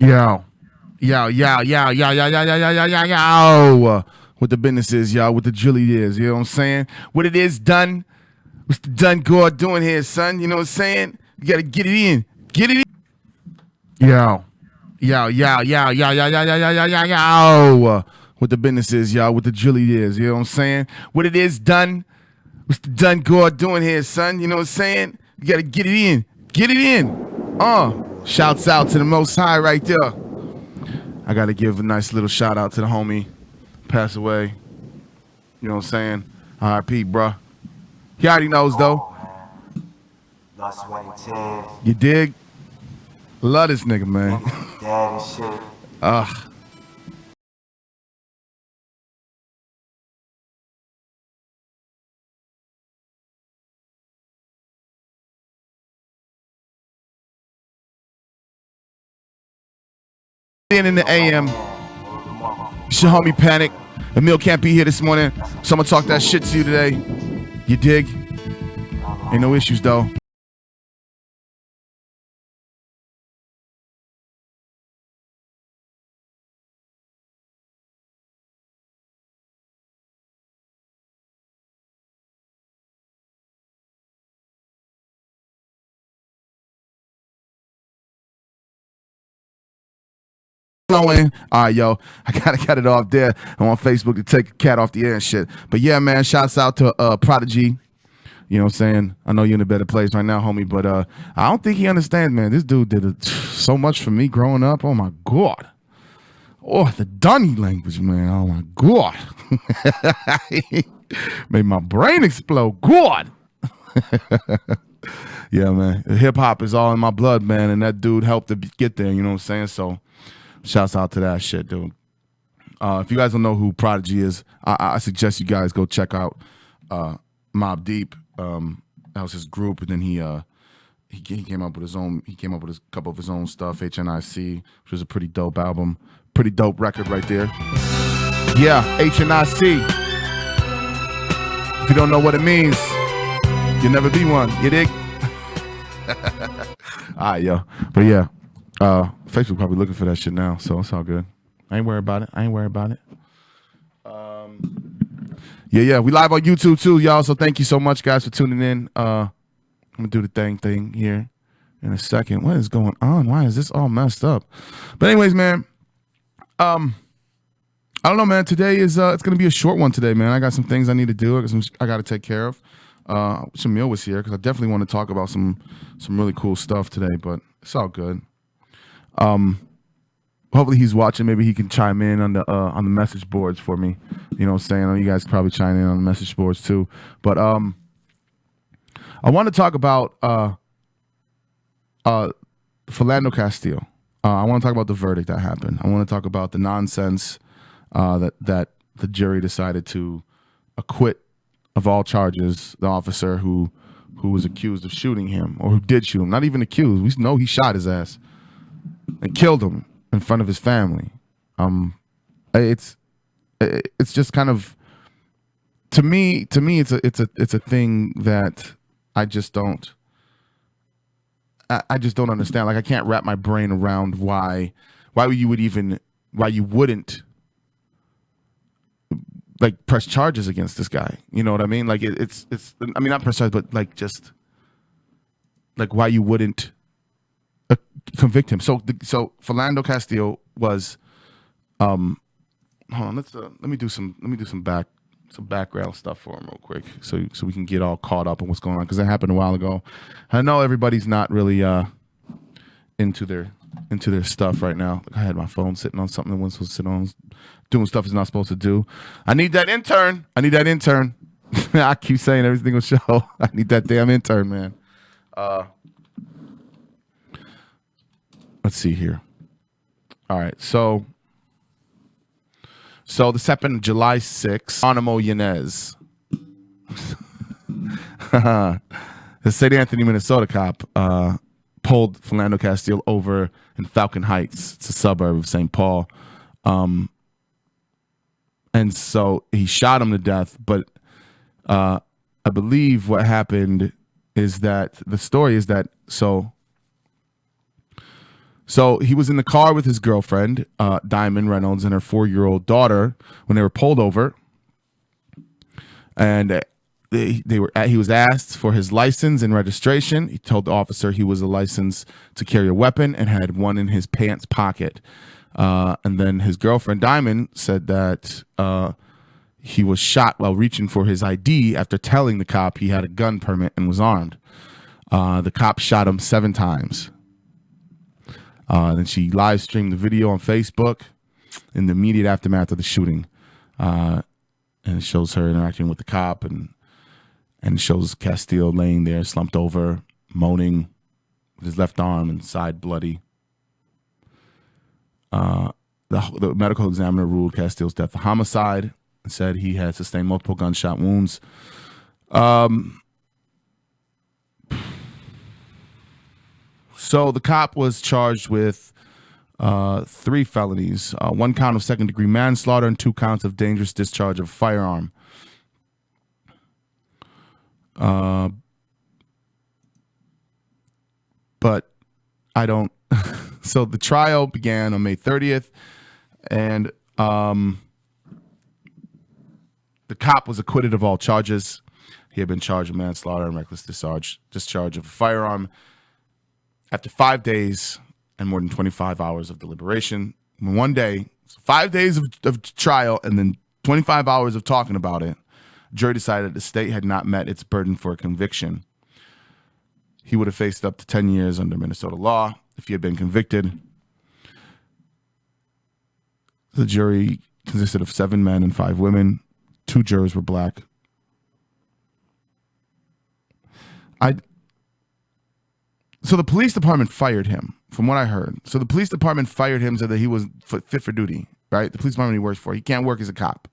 Yo, yo. What the business is, y'all. What the Julie is. You know what I'm saying? What it is done. What's the done God doing here, son? You know what I'm saying? You gotta get it in. Get it in. Yo, yo. What the business is, y'all. What the Julie is. You know what I'm saying? What it is done. What's the done God doing here, son? You know what I'm saying? You gotta get it in. Get it in. Shouts out to the Most High right there. I got to give a nice little shout out to the homie passed away. You know what I'm saying? R.I.P. bruh. He already knows though. Lost Sweaty Tears. You dig? Love this nigga, man. Dad and shit. In the AM, it's your homie Panic. Emil can't be here this morning, so I'm gonna talk that shit to you today. You dig? Ain't no issues though. Flowing. All right, yo. I gotta cut it off there. I'm on Facebook to take a cat off the air and shit. But yeah, man, shouts out to Prodigy. You know what I'm saying? I know you're in a better place right now, homie, but I don't think he understands, man. This dude did so much for me growing up. Oh my God. Oh, the Dunny language, man. Oh my God. Made my brain explode. God. Yeah, man. Hip hop is all in my blood, man, and that dude helped to get there, you know what I'm saying? So shouts out to that shit, dude. If you guys don't know who Prodigy is, I suggest you guys go check out Mobb Deep. That was his group, and then he came up with his own. He came up with a couple of his own stuff, HNIC, which was a pretty dope album, pretty dope record right there. Yeah, HNIC. If you don't know what it means, you'll never be one. You dig? All right, yo. But yeah, Facebook probably looking for that shit now, so it's all good. I ain't worried about it. Yeah. We live on YouTube too, y'all. So thank you so much, guys, for tuning in. I'm gonna do the thing here in a second. What is going on? Why is this all messed up? But anyways, man, I don't know, man. Today is it's gonna be a short one today, man. I got some things I need to do. I got to take care of. Shamil was here because I definitely want to talk about some really cool stuff today, but it's all good. Hopefully he's watching. Maybe he can chime in on the message boards for me. You know what I'm saying? I know you guys can probably chime in on the message boards too. But I want to talk about Philando Castile. I want to talk about the verdict that happened. I want to talk about the nonsense that the jury decided to acquit of all charges the officer who was accused of shooting him, or who did shoot him. Not even accused. We know he shot his ass and killed him in front of his family. It's just kind of, to me it's a thing that I just don't understand. Like, I can't wrap my brain around why you wouldn't like press charges against this guy. You know what I mean? Like it's I mean, not press charges, but like just like why you wouldn't convict him. So Philando Castile was hold on, let me do some background stuff for him real quick, so we can get all caught up on what's going on, because that happened a while ago. I know everybody's not really into their stuff right now. I had my phone sitting on something it wasn't supposed to sit on, doing stuff it's not supposed to do. I need that intern. I keep saying every single show. I need that damn intern, man. Let's see here. All right, so this happened July 6th. Animo Yanez, the St. Anthony, Minnesota cop, pulled Philando Castile over in Falcon Heights. It's a suburb of St. Paul. And so he shot him to death. But I believe what happened is that the story is that, so So he was in the car with his girlfriend, Diamond Reynolds, and her 4-year-old daughter when they were pulled over. And he was asked for his license and registration. He told the officer he was licensed to carry a weapon and had one in his pants pocket. And then his girlfriend, Diamond, said that he was shot while reaching for his ID after telling the cop he had a gun permit and was armed. The cop shot him 7 times. Then she live streamed the video on Facebook in the immediate aftermath of the shooting. And it shows her interacting with the cop and shows Castillo laying there, slumped over, moaning with his left arm and side bloody. The medical examiner ruled Castillo's death a homicide and said he had sustained multiple gunshot wounds. So the cop was charged with 3 felonies, 1 count of second-degree manslaughter and 2 counts of dangerous discharge of a firearm. But I don't. So the trial began on May 30th, and the cop was acquitted of all charges. He had been charged with manslaughter and reckless discharge of a firearm. After 5 days and more than 25 hours of deliberation, one day, 5 days of trial, and then 25 hours of talking about it, the jury decided the state had not met its burden for a conviction. He would have faced up to 10 years under Minnesota law if he had been convicted. The jury consisted of 7 men and 5 women. 2 jurors were black. So the police department fired him, from what I heard. So the police department fired him so that he was fit for duty, right? The police department he works for, he can't work as a cop,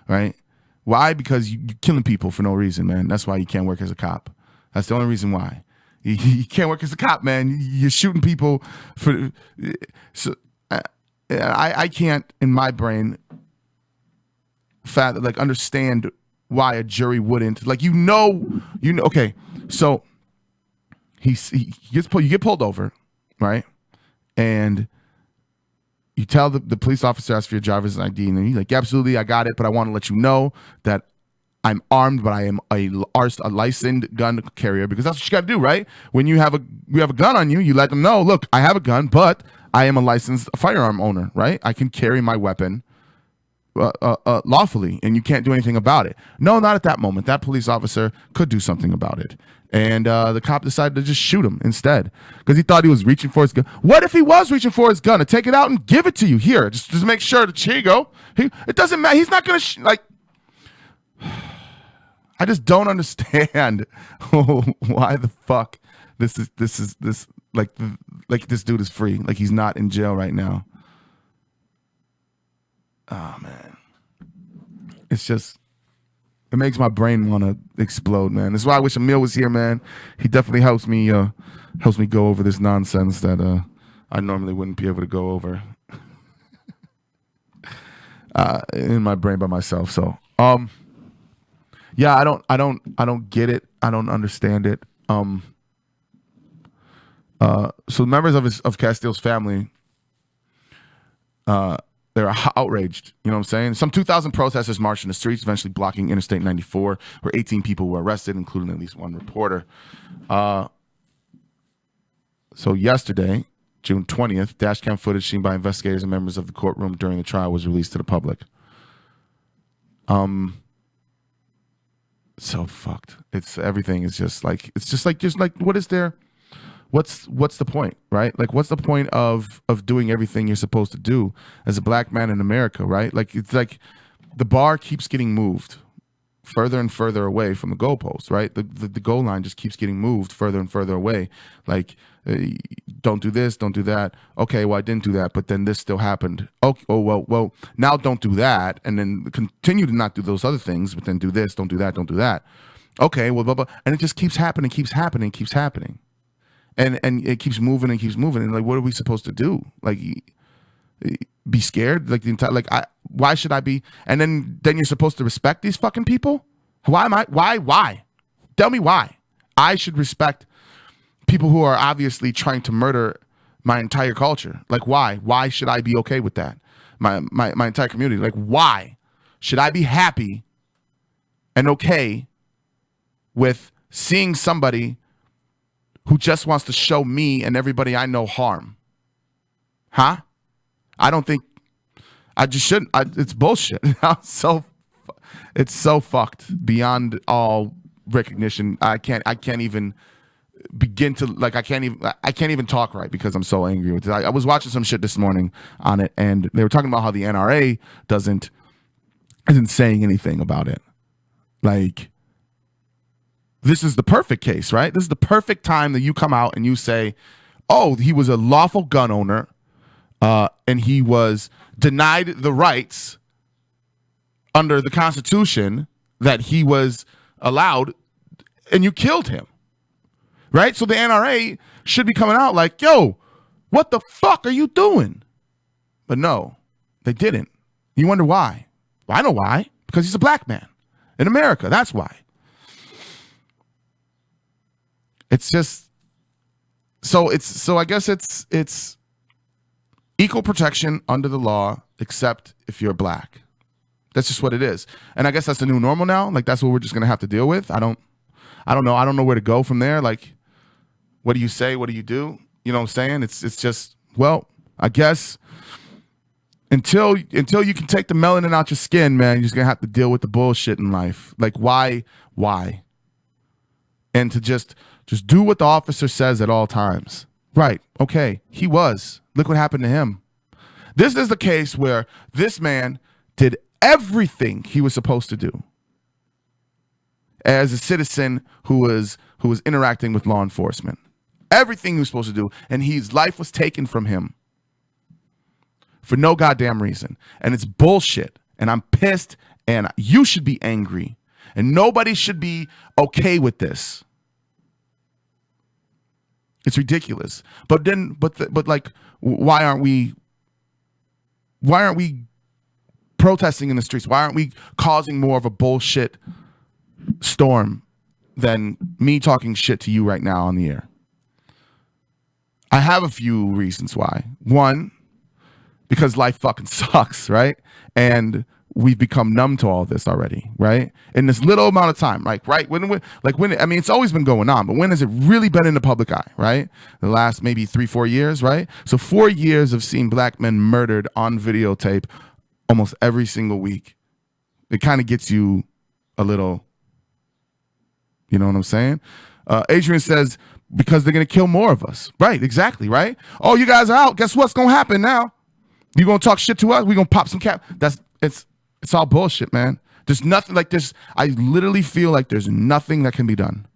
right? Why? Because you're killing people for no reason, man. That's why you can't work as a cop. That's the only reason why. You can't work as a cop, man. You're shooting people for. So I can't, in my brain, understand why a jury wouldn't. Okay, so. You get pulled over, right? And you tell the police officer, ask for your driver's ID, and then he's like, yeah, absolutely, I got it, but I want to let you know that I'm armed, but I am a licensed gun carrier, because that's what you got to do, right? When you have a gun on you, you let them know, look, I have a gun, but I am a licensed firearm owner, right? I can carry my weapon lawfully, and you can't do anything about it. No, not at that moment. That police officer could do something about it. And the cop decided to just shoot him instead because he thought he was reaching for his gun. What if he was reaching for his gun to take it out and give it to you? Here, just make sure that here you go. It doesn't matter. He's not going to I just don't understand why the fuck this dude is free. Like he's not in jail right now. Oh man, it's just. It makes my brain want to explode, man. That's why I wish Emil was here, man. He definitely helps me go over this nonsense that I normally wouldn't be able to go over in my brain by myself. So, yeah, I don't get it. I don't understand it. So members of Castillo's family, they're outraged. You know what I'm saying? Some 2,000 protesters marched in the streets, eventually blocking Interstate 94, where 18 people were arrested, including at least 1 reporter. So yesterday, June 20th, dashcam footage seen by investigators and members of the courtroom during the trial was released to the public. So fucked. Everything is just like what is there? What's the point, right? Like, what's the point of doing everything you're supposed to do as a black man in America, right? Like, it's like the bar keeps getting moved further and further away from the goalpost, right? The goal line just keeps getting moved further and further away. Like, don't do this, don't do that. Okay, well, I didn't do that, but then this still happened. Okay, well, now don't do that, and then continue to not do those other things, but then do this, don't do that, don't do that. Okay, well, blah, blah. And it just keeps happening. And it keeps moving and keeps moving. And like, what are we supposed to do? Like, be scared? Like the entire, why should I be? And then you're supposed to respect these fucking people? Why? Tell me why I should respect people who are obviously trying to murder my entire culture. Like, why? Why should I be okay with that? My entire community. Like, why should I be happy and okay with seeing somebody who just wants to show me and everybody I know harm? Huh? I don't think I just shouldn't. It's bullshit. It's so fucked beyond all recognition. I can't even begin to I can't even talk right because I'm so angry with it. I was watching some shit this morning on it, and they were talking about how the NRA isn't saying anything about it. Like, this is the perfect case, right? This is the perfect time that you come out and you say, oh, he was a lawful gun owner, and he was denied the rights under the Constitution that he was allowed, and you killed him, right? So the NRA should be coming out like, yo, what the fuck are you doing? But no, they didn't. You wonder why? Well, I know why. Because he's a black man in America. That's why. It's just so I guess it's equal protection under the law, except if you're black. That's just what it is. And I guess that's the new normal now. Like, that's what we're just gonna have to deal with. I don't know. I don't know where to go from there. Like, what do you say? What do you do? You know what I'm saying? It's just, well, I guess until you can take the melanin out your skin, man, you're just gonna have to deal with the bullshit in life. Like, why? And to just do what the officer says at all times. Right. Okay. He was. Look what happened to him. This is the case where this man did everything he was supposed to do as a citizen who was interacting with law enforcement. Everything he was supposed to do, and his life was taken from him for no goddamn reason. And it's bullshit. And I'm pissed, and you should be angry. And nobody should be okay with this. It's ridiculous. But like, why aren't we protesting in the streets? Why aren't we causing more of a bullshit storm than me talking shit to you right now on the air? I have a few reasons why. One, because life fucking sucks, right? And we've become numb to all this already, right? In this little amount of time, like, right? When I mean, it's always been going on, but when has it really been in the public eye, right? The last maybe 3-4 years, right? So 4 years of seeing black men murdered on videotape almost every single week. It kind of gets you a little, you know what I'm saying? Adrian says, because they're going to kill more of us. Right, exactly, right? Oh, you guys are out. Guess what's going to happen now? You going to talk shit to us? We going to pop some cap. It's all bullshit, man. There's nothing like this. I literally feel like there's nothing that can be done.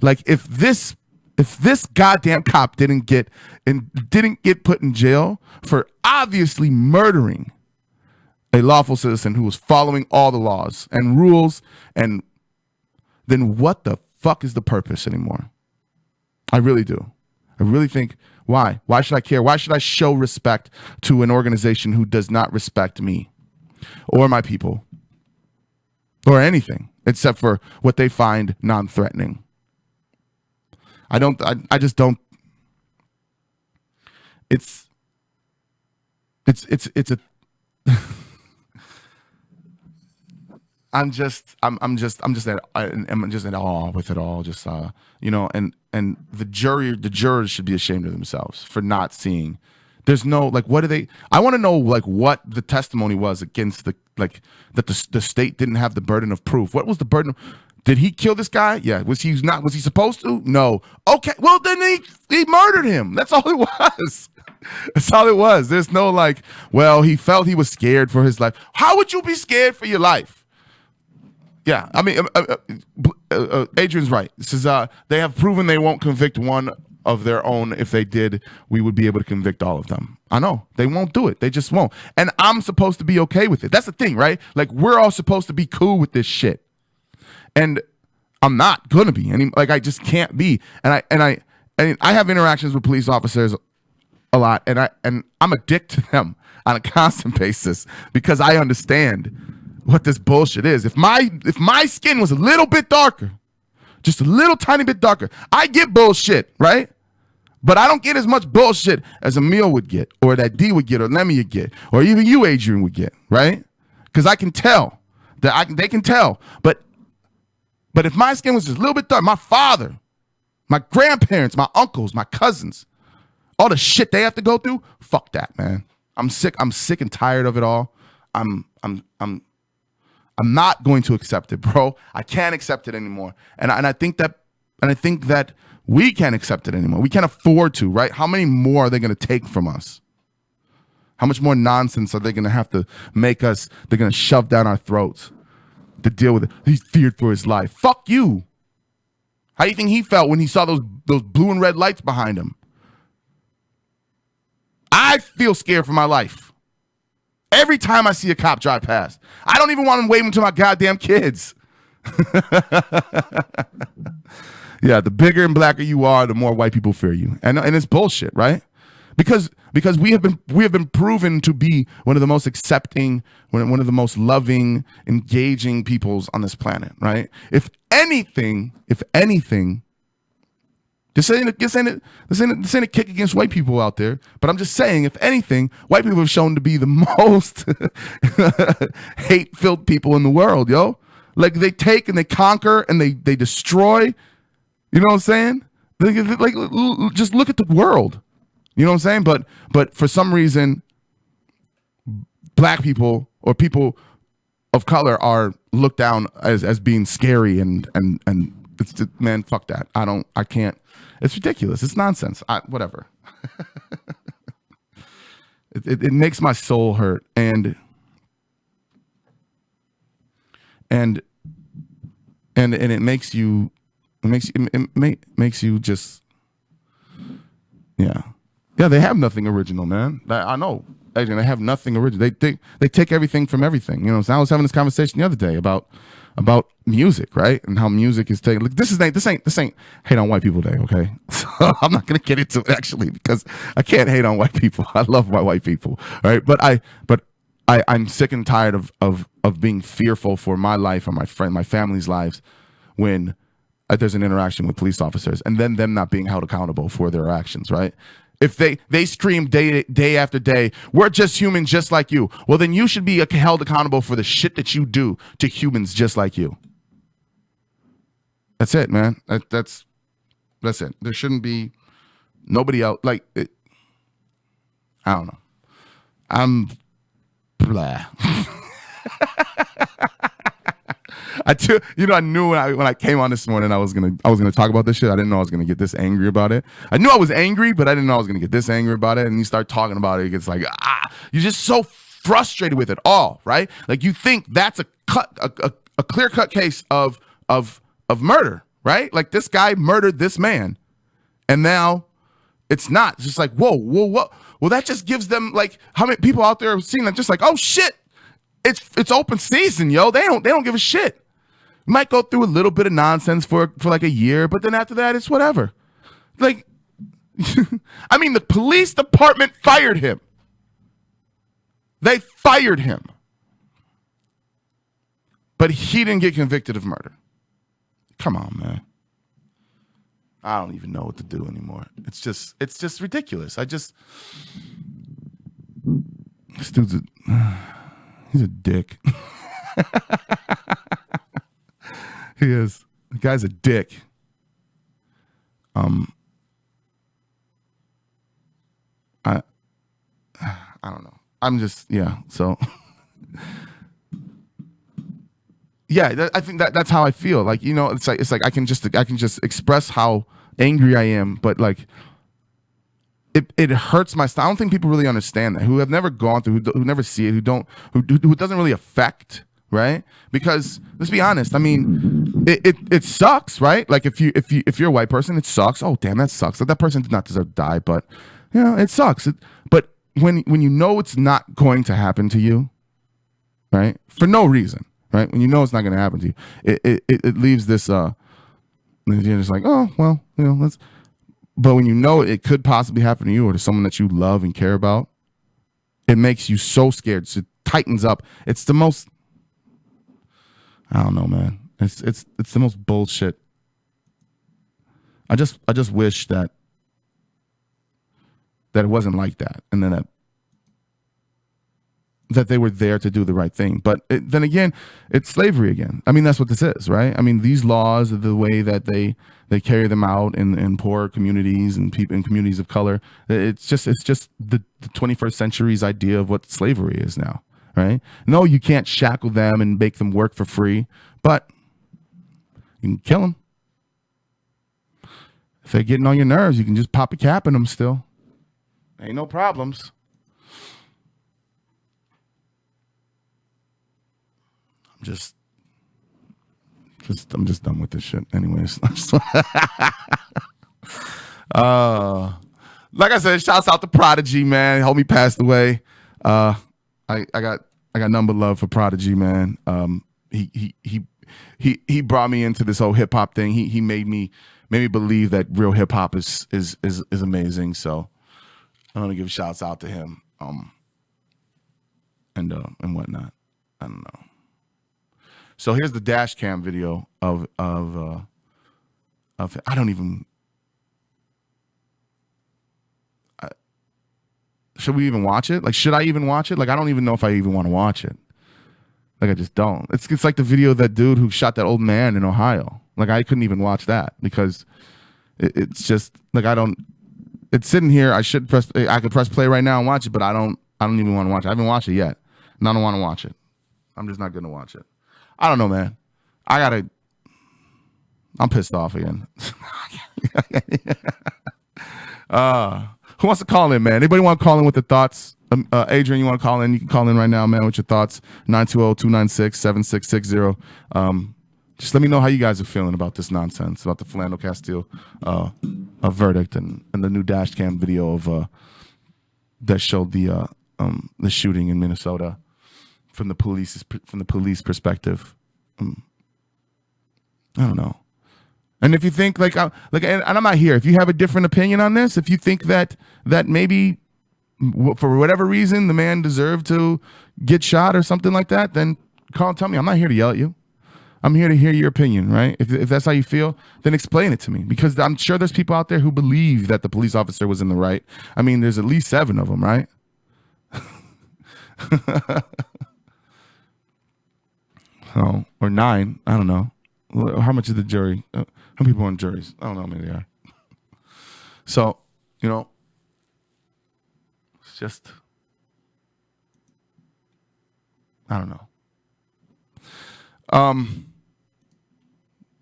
Like, if this goddamn cop didn't get put in jail for obviously murdering a lawful citizen who was following all the laws and rules, and then what the fuck is the purpose anymore? I really do. I really think, why? Why should I care? Why should I show respect to an organization who does not respect me or my people or anything except for what they find non-threatening? I just don't. It's a I'm just at awe with it all. Just and the jurors should be ashamed of themselves for not seeing. There's no, like, what do they? I want to know, like, what the testimony was against that the state didn't have the burden of proof. What was the burden? Did he kill this guy? Yeah. Was he supposed to? No. Okay. Well, then he murdered him. That's all it was. That's all it was. There's no, like, well, he felt he was scared for his life. How would you be scared for your life? Yeah, I mean, Adrian's right. This is they have proven they won't convict one of their own. If they did, we would be able to convict all of them. I know they won't do it. They just won't. And I'm supposed to be okay with it. That's the thing, right? Like, we're all supposed to be cool with this shit, and I'm not gonna be. Like, I just can't be. And I have interactions with police officers a lot, and I'm a dick to them on a constant basis because I understand what this bullshit is. If my skin was a little bit darker, just a little tiny bit darker, I get bullshit, right? But I don't get as much bullshit as Emil would get, or that D would get, or Lemmy would get, or even you, Adrian, would get, right? Because I can tell they can tell. But if my skin was just a little bit dark, my father, my grandparents, my uncles, my cousins, all the shit they have to go through, fuck that, man. I'm sick and tired of it all. I'm not going to accept it, bro. I can't accept it anymore. And I think that we can't accept it anymore. We can't afford to, right? How many more are they going to take from us? How much more nonsense are they going to have to make us? They're going to shove down our throats to deal with it. He's feared for his life. Fuck you. How do you think he felt when he saw those blue and red lights behind him? I feel scared for my life. Every time I see a cop drive past, I don't even want him waving to my goddamn kids. Yeah, the bigger and blacker you are, the more white people fear you, and it's bullshit, right? Because we have been proven to be one of the most accepting, one of the most loving, engaging peoples on this planet, right? If anything, this ain't a kick against white people out there, but I'm just saying, if anything, white people have shown to be the most hate-filled people in the world, yo. Like, they take and they conquer and they destroy. You know what I'm saying? Like, just look at the world. You know what I'm saying? But for some reason, black people or people of color are looked down as being scary and it's, man, fuck that. I can't. It's ridiculous. It's nonsense. Whatever. It makes my soul hurt, and it makes you just, yeah. They have nothing original, man. I know. They have nothing original. They take everything from everything. You know, so I was having this conversation the other day about music, right? And how music is taken. Like, this ain't hate on white people day, okay? So I'm not gonna get into it, actually, because I can't hate on white people. I love my white people, all right? But I'm sick and tired of being fearful for my life or my family's lives when there's an interaction with police officers, and then them not being held accountable for their actions, right? If they scream day after day, we're just humans just like you. Well, then you should be held accountable for the shit that you do to humans just like you. That's it, man. That's it. There shouldn't be nobody else. Like, I don't know. I'm blah. I knew when I came on this morning I was gonna talk about this shit. I didn't know I was gonna get this angry about it. I knew I was angry, but I didn't know I was gonna get this angry about it. And you start talking about it, it gets like, you're just so frustrated with it all, right? Like, you think that's a clear cut case of murder, right? Like, this guy murdered this man, and now it's not. It's just like, whoa. Well, that just gives them, like, how many people out there have seen that? Just like, oh shit, it's open season, yo. They don't give a shit. Might go through a little bit of nonsense for like a year, but then after that, it's whatever. Like, I mean, the police department fired him. They fired him. But he didn't get convicted of murder. Come on, man. I don't even know what to do anymore. It's just ridiculous. This dude's he's a dick. He is. The guy's a dick. I don't know. I'm just, yeah. So, yeah, I think that's how I feel. Like, you know, it's like I can just express how angry I am, but like, it hurts my style. I don't think people really understand that, who have never gone through, who never see it, who doesn't really affect, right? Because let's be honest. I mean, it sucks, right? Like, if you're a white person, it sucks. Oh, damn, that sucks. Like, that person did not deserve to die, but you know, it sucks. But when you know it's not going to happen to you, right? For no reason, right? When you know it's not going to happen to you, it leaves this. You're just like, oh well, you know, let's. But when you know it could possibly happen to you or to someone that you love and care about, it makes you so scared. So it tightens up. It's the most. I don't know, man. It's the most bullshit. I just wish that that it wasn't like that, and then that they were there to do the right thing. But then again, it's slavery again. I mean, that's what this is, right? I mean, these laws, the way that they carry them out in poor communities and people in communities of color, it's just the 21st century's idea of what slavery is now, right? No, you can't shackle them and make them work for free, but you can kill them. If they're getting on your nerves, you can just pop a cap in them still. Ain't no problems. I'm just done with this shit. Anyways, like I said, shouts out to Prodigy, man. Homie passed away. I got nothing but love for Prodigy, man. He brought me into this whole hip hop thing. He made me believe that real hip hop is amazing. So I want to give shouts out to him. And whatnot. I don't know. So here's the dash cam video of I don't even. Should we even watch it? Like, should I even watch it? Like, I don't even know if I even want to watch it. Like, I just don't. It's like the video of that dude who shot that old man in Ohio. Like, I couldn't even watch that because it's just like I don't. It's sitting here. I could press play right now and watch it, but I don't even want to watch it. I haven't watched it yet, and I don't want to watch it. I'm just not going to watch it. I don't know, man. I'm pissed off again. Who wants to call in, man? Anybody want to call in with the thoughts? Adrian, you want to call in? You can call in right now, man, with your thoughts. 920-296-7660. Just let me know how you guys are feeling about this nonsense, about the Philando Castile verdict and the new dash cam video of that showed the shooting in Minnesota. From the police perspective, I don't know. And if you think and I'm not here. If you have a different opinion on this, if you think that maybe for whatever reason the man deserved to get shot or something like that, then call and tell me. I'm not here to yell at you. I'm here to hear your opinion, right? If that's how you feel, then explain it to me, because I'm sure there's people out there who believe that the police officer was in the right. I mean, there's at least 7 of them, right? Oh, or 9. I don't know. How much is the jury? How many people on juries? I don't know how many they are. So, it's just, I don't know.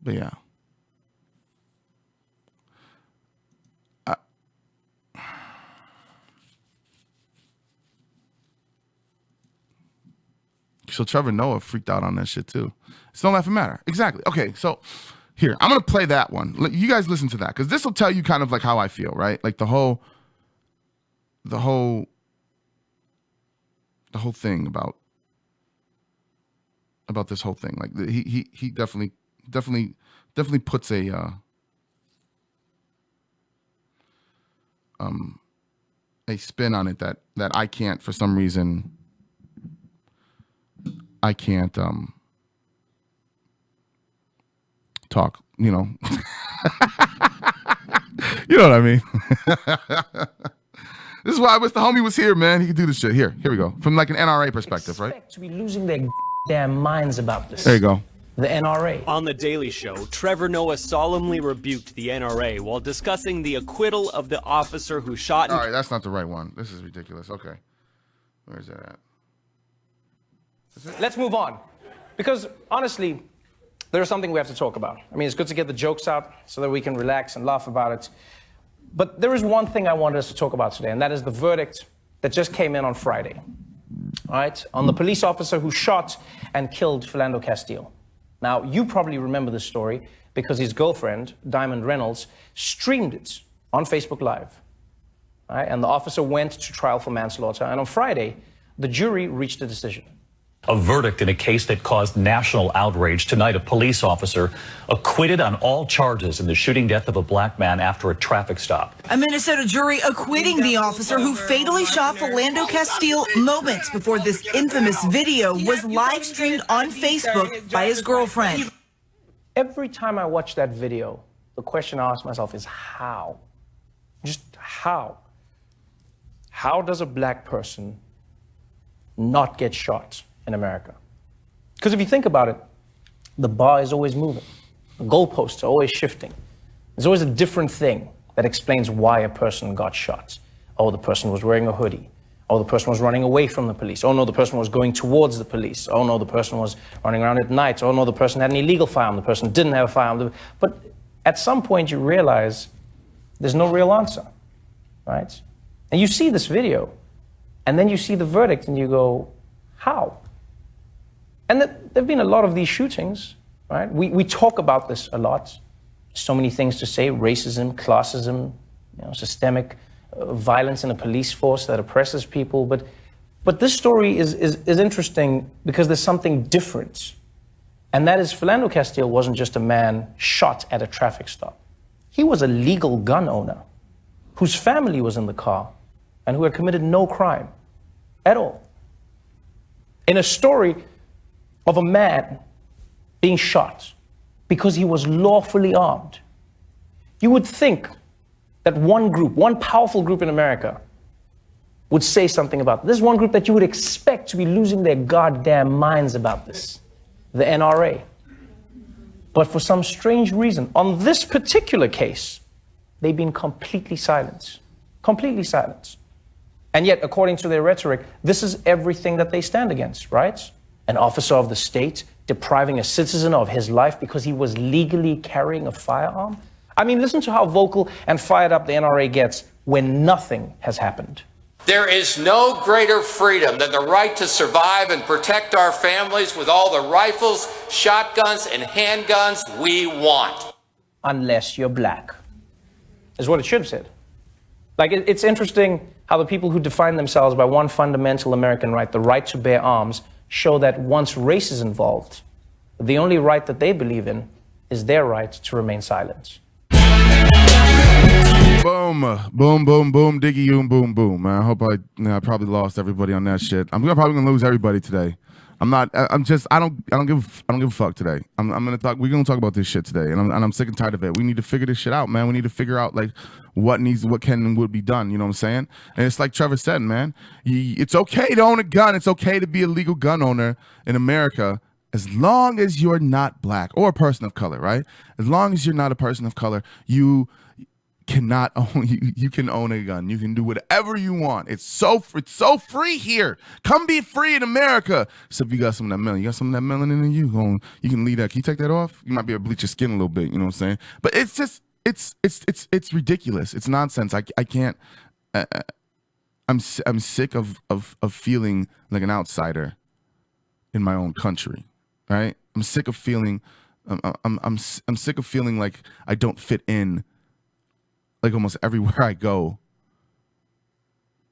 But yeah. So Trevor Noah freaked out on that shit too. It's no laughing matter. Exactly. Okay, so here, I'm going to play that one. You guys listen to that, because this will tell you kind of like how I feel, right? Like the whole thing about this whole thing. Like he definitely puts a spin on it that I can't, for some reason. I can't talk, You know what I mean? This is why I wish the homie was here, man. He could do this shit. Here we go. From like an NRA perspective, right? To be losing their damn minds about this. There you go. The NRA. On The Daily Show, Trevor Noah solemnly rebuked the NRA while discussing the acquittal of the officer who shot... All right, that's not the right one. This is ridiculous. Okay. Where is that at? Let's move on. Because, honestly, there's something we have to talk about. I mean, it's good to get the jokes out so that we can relax and laugh about it. But there is one thing I wanted us to talk about today, and that is the verdict that just came in on Friday. All right? On the police officer who shot and killed Philando Castile. Now, you probably remember this story because his girlfriend, Diamond Reynolds, streamed it on Facebook Live. All right? And the officer went to trial for manslaughter. And on Friday, the jury reached a decision. A verdict in a case that caused national outrage. Tonight, a police officer acquitted on all charges in the shooting death of a black man after a traffic stop. A Minnesota jury acquitting the officer who fatally shot Philando Castile moments before this infamous video was live streamed on Facebook by his girlfriend. Every time I watch that video, the question I ask myself is how? Just how? how does a black person not get shot in America? Because if you think about it, the bar is always moving. The goalposts are always shifting. There's always a different thing that explains why a person got shot. Oh, the person was wearing a hoodie. Oh, the person was running away from the police. Oh, no, the person was going towards the police. Oh, no, the person was running around at night. Oh, no, the person had an illegal firearm. The person didn't have a firearm. But at some point, you realize there's no real answer, right? And you see this video, and then you see the verdict, and you go, how? And there have been a lot of these shootings, right? We talk about this a lot. So many things to say: racism, classism, systemic violence in a police force that oppresses people. But this story is interesting because there's something different. And that is, Philando Castile wasn't just a man shot at a traffic stop. He was a legal gun owner whose family was in the car and who had committed no crime at all. In a story of a man being shot because he was lawfully armed, you would think that one group, one powerful group in America, would say something about this. This one group that you would expect to be losing their goddamn minds about this, the NRA. But for some strange reason, on this particular case, they've been completely silent. Completely silent. And yet, according to their rhetoric, this is everything that they stand against, right? An officer of the state depriving a citizen of his life because he was legally carrying a firearm? I mean, listen to how vocal and fired up the NRA gets when nothing has happened. There is no greater freedom than the right to survive and protect our families with all the rifles, shotguns, and handguns we want. Unless you're black, is what it should have said. Like, it's interesting how the people who define themselves by one fundamental American right, the right to bear arms, show that once race is involved, the only right that they believe in is their right to remain silent. Boom, boom, boom, boom, diggy, boom, boom, boom. Man, I hope I probably lost everybody on that shit. Probably gonna lose everybody today. I don't give a fuck today. We're gonna talk about this shit today, and I'm sick and tired of it. We need to figure this shit out, man. We need to figure out like what can and would be done. You know what I'm saying? And it's like Trevor said, man. It's okay to own a gun. It's okay to be a legal gun owner in America, as long as you're not black or a person of color, right? As long as you're not a person of color, you cannot own. You can own a gun. You can do whatever you want. It's so free here. Come be free in America. Except you got some of that melanin. You got some of that melanin in you. You can leave that. Can you take that off? You might be able to bleach your skin a little bit. You know what I'm saying? But it's just it's ridiculous. It's nonsense. I can't. I'm sick of feeling like an outsider in my own country. Right? I'm sick of feeling. I'm sick of feeling like I don't fit in. Like almost everywhere I go,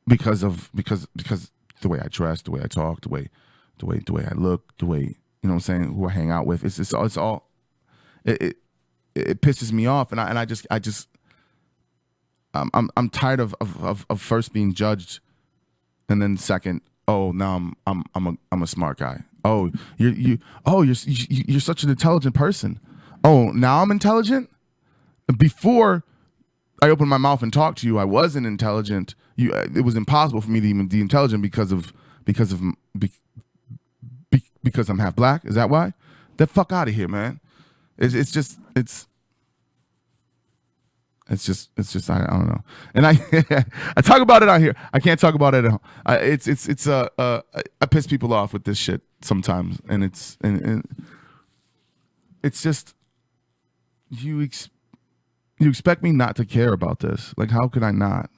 because the way I dress, the way I talk, the way I look, the way, you know what I'm saying, who I hang out with. It pisses me off, and I'm tired of first being judged, and then second, oh, now I'm a smart guy. Oh, you're such an intelligent person. Oh, now I'm intelligent. Before I opened my mouth and talked to you, I wasn't intelligent. It was impossible for me to even be intelligent because I'm half black. Is that why? The fuck out of here, man. It's just I don't know. And I talk about it out here. I can't talk about it at home. I piss people off with this shit sometimes, and it's just you expect me not to care about this. Like, how could I not?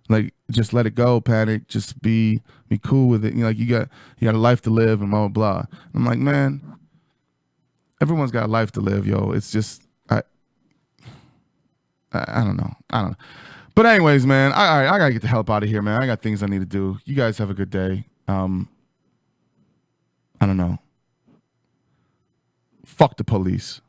Like, just let it go, Panic. Just be cool with it. You know, like you got a life to live and blah, blah, blah. I'm like, man, everyone's got a life to live, yo. It's just, I don't know. But anyways, man, I gotta get the hell out of here, man. I got things I need to do. You guys have a good day. I don't know. Fuck the police.